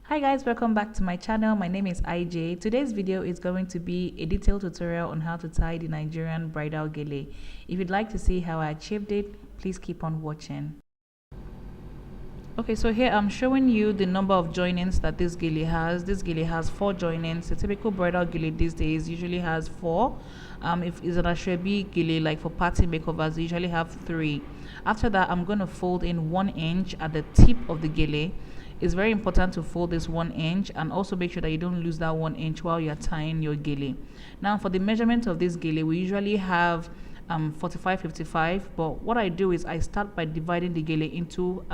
Hi guys, welcome back to my channel. My name is Aijay. Today's video is going to be a detailed tutorial on how to tie the Nigerian bridal gele. If you'd like to see how I achieved it, please keep on watching. Okay, so here I'm showing you the number of joinings that this gele has. This gele has 4 joinings. A typical bridal gele these days usually has 4. If it's an ashrebi gele, like for party makeovers, they usually have 3. After that, I'm going to fold in 1 inch at the tip of the gele. It's very important to fold this 1 inch and also make sure that you don't lose that 1 inch while you're tying your gele. Now for the measurement of this gele, we usually have 45-55, but what I do is I start by dividing the gele into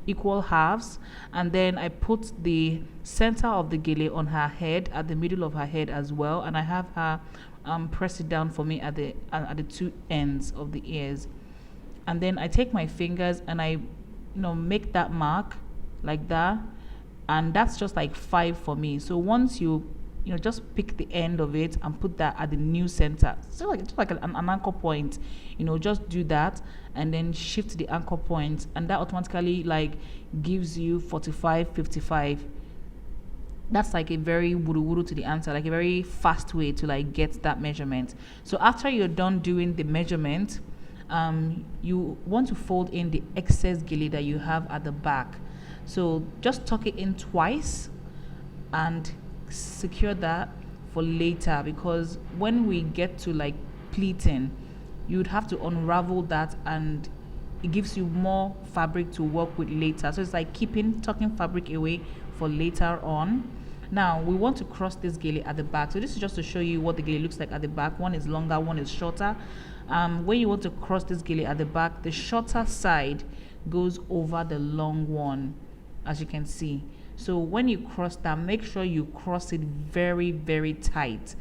equal halves, and then I put the center of the gele on her head, at the middle of her head as well, and I have her press it down for me at the 2 ends of the ears. And then I take my fingers and I make that mark like that, and that's just like 5 for me. So once you just pick the end of it and put that at the new center, so just like an anchor point, just do that and then shift the anchor point, and that automatically gives you 45-55. That's like a very wuru to the answer, like a very fast way to get that measurement. So after you're done doing the measurement, you want to fold in the excess gele that you have at the back. So just tuck it in twice and secure that for later, because when we get to pleating, you'd have to unravel that and it gives you more fabric to work with later. So it's like tucking fabric away for later on. Now we want to cross this gele at the back. So this is just to show you what the gele looks like at the back. One is longer, one is shorter. When you want to cross this gele at the back, the shorter side goes over the long one, as you can see. So when you cross that, make sure you cross it very tight,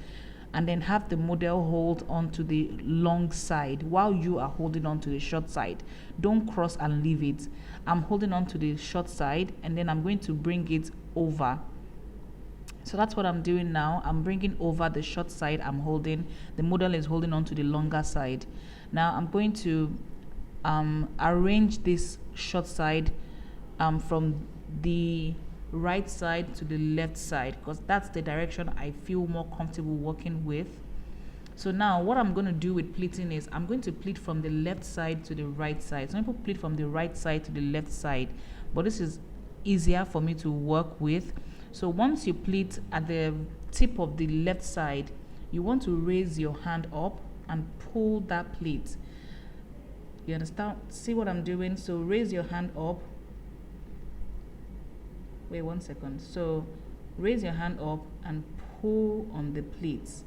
and then have the model hold onto the long side while you are holding on to the short side. Don't cross and leave it. I'm holding on to the short side and then I'm going to bring it over. So that's what I'm doing now. I'm bringing over the short side. I'm holding, the model is holding on to the longer side. Now I'm going to arrange this short side from the right side to the left side, because that's the direction I feel more comfortable working with. So now what I'm going to do with pleating is I'm going to pleat from the left side to the right side. Some people pleat from the right side to the left side, but this is easier for me to work with. So once you pleat at the tip of the left side, you want to raise your hand up and pull that pleat. You understand? See what I'm doing? So raise your hand up. Wait 1 second. So raise your hand up and pull on the pleats.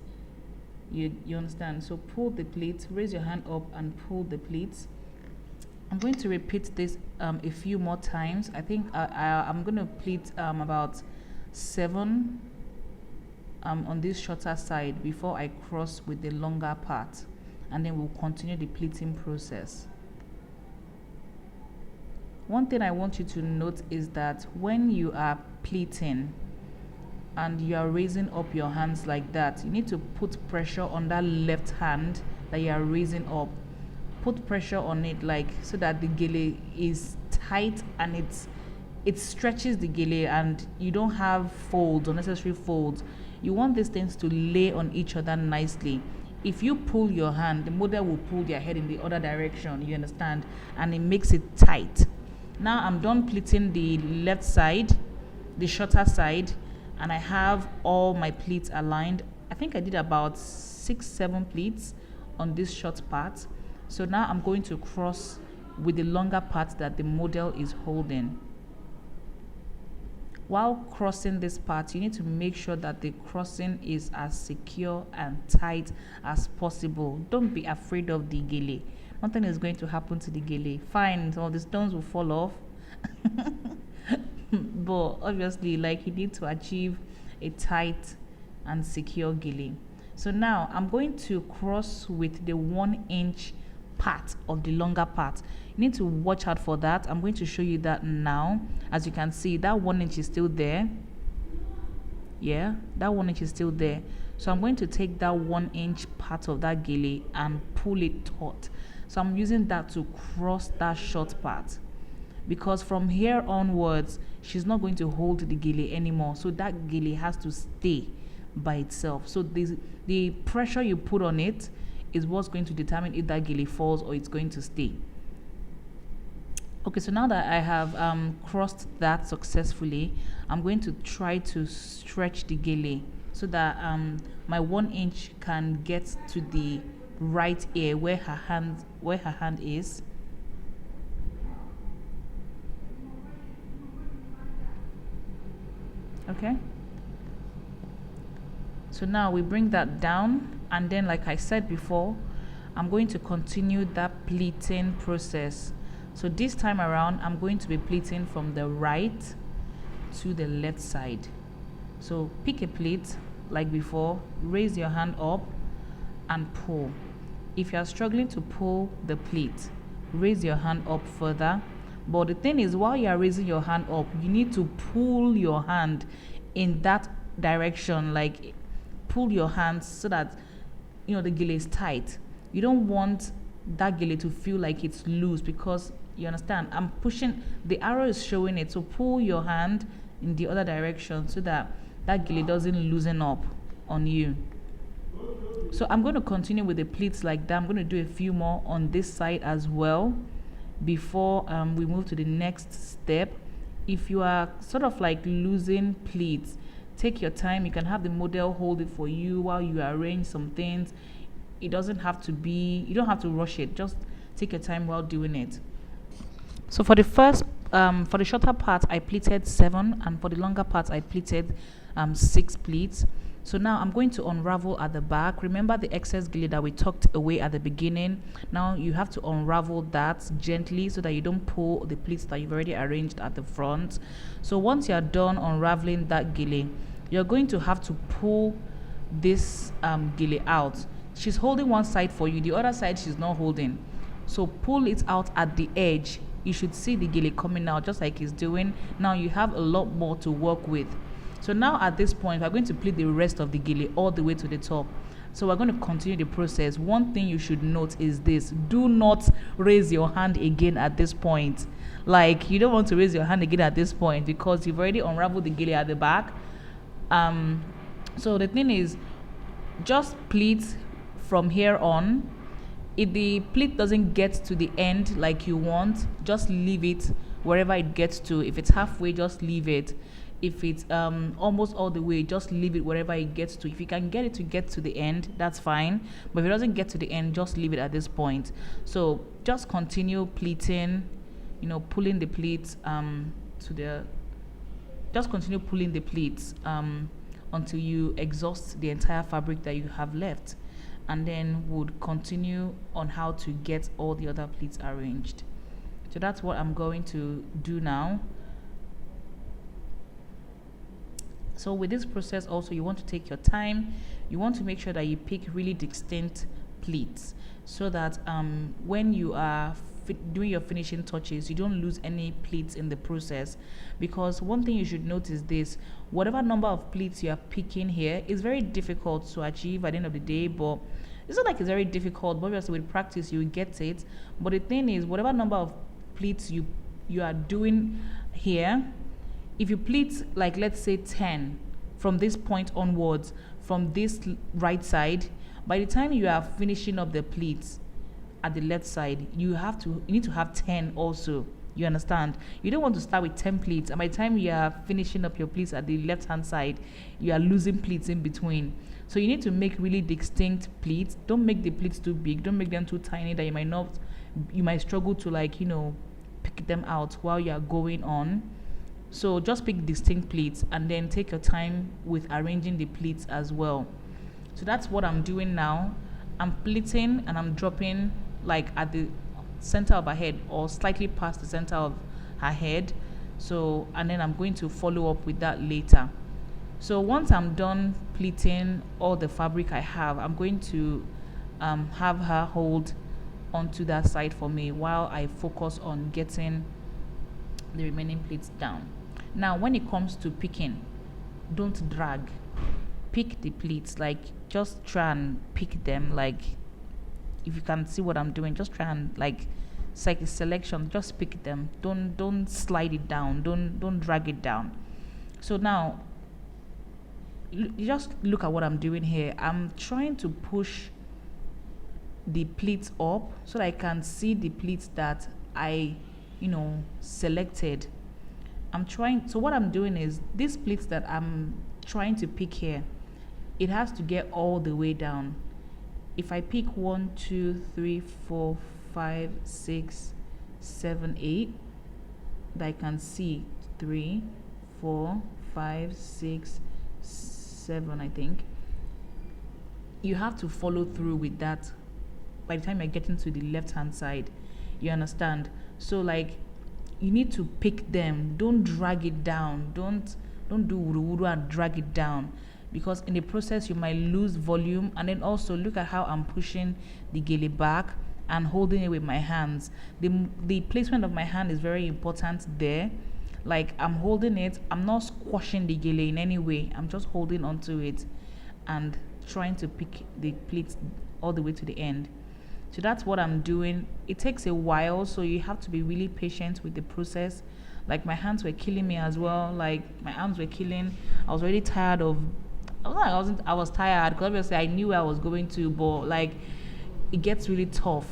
You understand? So pull the pleats, raise your hand up and pull the pleats. I'm going to repeat this a few more times. I think I'm going to pleat about 7 on this shorter side before I cross with the longer part, and then we'll continue the pleating process. One thing I want you to note is that when you are pleating and you are raising up your hands like that, you need to put pressure on that left hand that you are raising up. Put pressure on it so that the gele is tight and it stretches the gele and you don't have folds, unnecessary folds. You want these things to lay on each other nicely. If you pull your hand, the model will pull their head in the other direction, you understand, and it makes it tight. Now I'm done pleating the left side, the shorter side, and I have all my pleats aligned. I think I did about 6-7 pleats on this short part. So now I'm going to cross with the longer part that the model is holding. While crossing this part, you need to make sure that the crossing is as secure and tight as possible. Don't be afraid of the gele. Nothing is going to happen to the gele. Fine, all the stones will fall off. But obviously, you need to achieve a tight and secure gele. So now I'm going to cross with the 1 inch part of the longer part. You need to watch out for that. I'm going to show you that now. As you can see, that 1 inch is still there. Yeah, that 1 inch is still there. So I'm going to take that 1 inch part of that gele and pull it taut. So I'm using that to cross that short part. because from here onwards she's not going to hold the gele anymore, so that gele has to stay by itself. So the pressure you put on it is what's going to determine if that gele falls or it's going to stay. Okay, so now that I have crossed that successfully, I'm going to try to stretch the gele so that my 1 inch can get to the right ear where her hand is. Okay, so now we bring that down, and then like I said before, I'm going to continue that pleating process. So this time around I'm going to be pleating from the right to the left side. So pick a pleat like before, raise your hand up and pull. If you are struggling to pull the pleat, raise your hand up further. But the thing is, while you are raising your hand up, you need to pull your hand in that direction, like pull your hand so that the gele is tight. You don't want that gele to feel like it's loose, because you understand, I'm pushing, the arrow is showing it, so pull your hand in the other direction so that that gele doesn't loosen up on you. So I'm going to continue with the pleats like that. I'm going to do a few more on this side as well before we move to the next step. If you are sort of like losing pleats, take your time. You can have the model hold it for you while you arrange some things. It doesn't have to be, you don't have to rush it, just take your time while doing it. So for the first for the shorter part I pleated 7, and for the longer part I pleated 6 pleats. So now I'm going to unravel at the back. Remember the excess gele that we tucked away at the beginning? Now you have to unravel that gently so that you don't pull the pleats that you've already arranged at the front. So once you're done unraveling that gele, you're going to have to pull this gele out. She's holding one side for you, the other side she's not holding. So pull it out at the edge. You should see the gele coming out just like it's doing. Now you have a lot more to work with. So now at this point we're going to pleat the rest of the gele all the way to the top. So we're going to continue the process. One thing you should note is this: do not raise your hand again at this point. Like, you don't want to raise your hand again at this point because you've already unraveled the gele at the back. So the thing is, just pleat from here on. If the pleat doesn't get to the end like you want, just leave it wherever it gets to. If it's halfway, just leave it. If it's almost all the way, just leave it wherever it gets to. If you can get it to get to the end, that's fine. But if it doesn't get to the end, just leave it at this point. So just continue pleating, pulling the pleats just continue pulling the pleats until you exhaust the entire fabric that you have left. And then would continue on how to get all the other pleats arranged. So that's what I'm going to do now. So with this process also, you want to take your time. You want to make sure that you pick really distinct pleats so that when you are doing your finishing touches, you don't lose any pleats in the process. Because one thing you should note is this: whatever number of pleats you are picking here is very difficult to achieve at the end of the day, but it's not like it's very difficult, but obviously with practice you get it. But the thing is, whatever number of pleats you are doing here, if you pleat, like, let's say 10 from this point onwards, from this right side, by the time you are finishing up the pleats at the left side, you need to have 10 also. You understand? You don't want to start with 10 pleats, and by the time you are finishing up your pleats at the left hand side, you are losing pleats in between. So you need to make really distinct pleats. Don't make the pleats too big. Don't make them too tiny that you might struggle to pick them out while you are going on. So just pick distinct pleats and then take your time with arranging the pleats as well. So that's what I'm doing now. I'm pleating and I'm dropping like at the center of her head or slightly past the center of her head. So, and then I'm going to follow up with that later. So once I'm done pleating all the fabric I have, I'm going to have her hold onto that side for me while I focus on getting the remaining pleats down. Now when it comes to picking, don't drag. Pick the pleats, like just try and pick them. Like, if you can see what I'm doing, just try and like It's like a selection. Just pick them. Don't slide it down. Don't drag it down. So now just look at what I'm doing here. I'm trying to push the pleats up so that I can see the pleats that I selected. So what I'm doing is, these pleats that I'm trying to pick here, it has to get all the way down. If I pick 1 2 3 4 5 6 7 8, that I can see 3 4 5 6 7, I think, you have to follow through with that by the time you're getting to the left hand side. You understand? So like, you need to pick them. Don't drag it down. Don't do wuru and drag it down, because in the process you might lose volume. And then also look at how I'm pushing the gele back and holding it with my hands. The placement of my hand is very important there. Like, I'm holding it, I'm not squashing the gele in any way, I'm just holding onto it and trying to pick the pleats all the way to the end. So that's what I'm doing. It takes a while, so you have to be really patient with the process. Like, my hands were killing me as well. Like, my arms were killing. I was already tired of, I was tired, because obviously I knew where I was going to, but like, it gets really tough.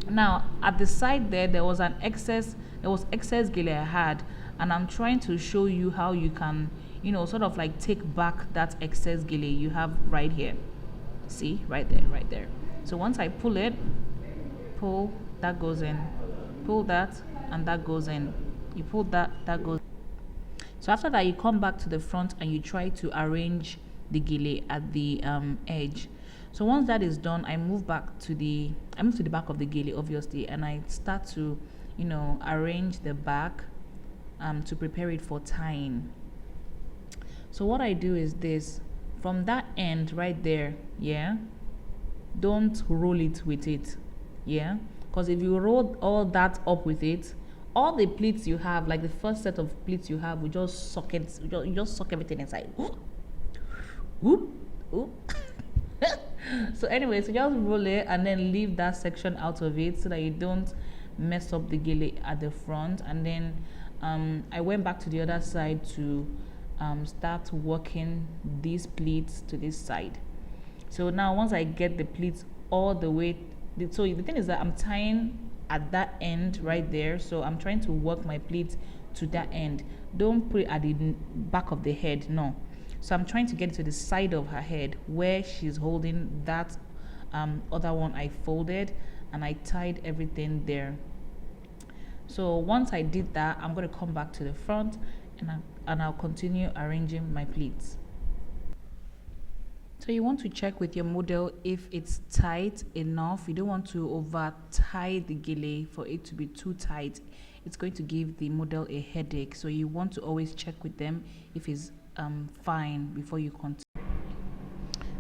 Now at the side there was excess gele I had, and I'm trying to show you how you can sort of like take back that excess gele you have right here. See, right there. So once I pull that goes in, pull that, and that goes in. You pull that goes. So after that, you come back to the front and you try to arrange the gele at the edge. So once that is done, I move to the back of the gele, obviously, and I start to arrange the back to prepare it for tying. So what I do is this: from that end right there, don't roll it with it, because if you roll all that up with it, all the pleats you have, like the first set of pleats you have, will just suck it. You just suck everything inside. Whoop. So anyway, so just roll it and then leave that section out of it so that you don't mess up the gele at the front. And then I went back to the other side to start working these pleats to this side. So now once I get the pleats all the way, so the thing is that I'm tying at that end right there, so I'm trying to work my pleats to that end. Don't put it at the back of the head, no. So I'm trying to get to the side of her head where she's holding that other one I folded, and I tied everything there. So once I did that, I'm going to come back to the front and I'll continue arranging my pleats. So you want to check with your model if it's tight enough. You don't want to over tie the gele for it to be too tight. It's going to give the model a headache. So you want to always check with them if it's fine before you continue.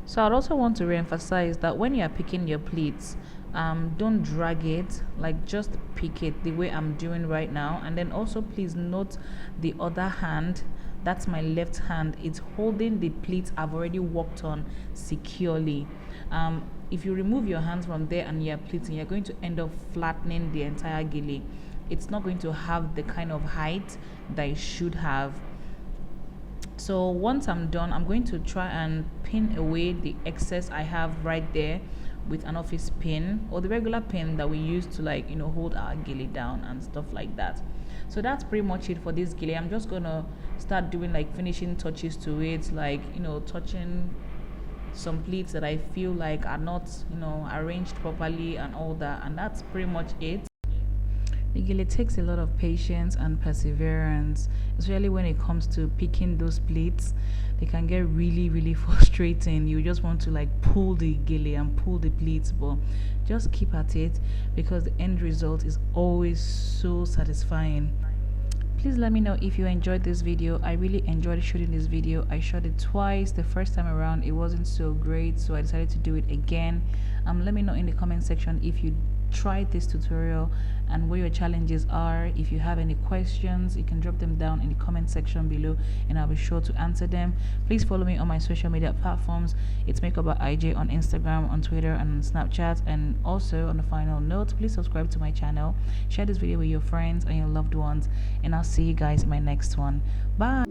So I'd also want to re-emphasize that when you are picking your pleats, don't drag it, like just pick it the way I'm doing right now. And then also please note the other hand, that's my left hand, it's holding the pleats I've already worked on securely. If you remove your hands from there and you're pleating, you're going to end up flattening the entire gele. It's not going to have the kind of height that it should have. So once I'm done, I'm going to try and pin away the excess I have right there with an office pin, or the regular pin that we use to hold our gele down and stuff like that. So that's pretty much it for this gele. I'm just gonna start doing finishing touches to it, touching some pleats that I feel like are not arranged properly and all that, and that's pretty much it. The gele takes a lot of patience and perseverance, especially when it comes to picking those pleats. They can get really frustrating. You just want to pull the gele and pull the pleats, but just keep at it because the end result is always so satisfying. Please let me know if you enjoyed this video. I really enjoyed shooting this video. I shot it twice. The first time around it wasn't so great, so I decided to do it again. Let me know in the comment section if you tried this tutorial and what your challenges are. If you have any questions, you can drop them down in the comment section below and I'll be sure to answer them. Please follow me on my social media platforms. It's Makeup by Aijay on Instagram, on Twitter, and on Snapchat. And also, on the final note, please subscribe to my channel, share this video with your friends and your loved ones, and I'll see you guys in my next one. Bye.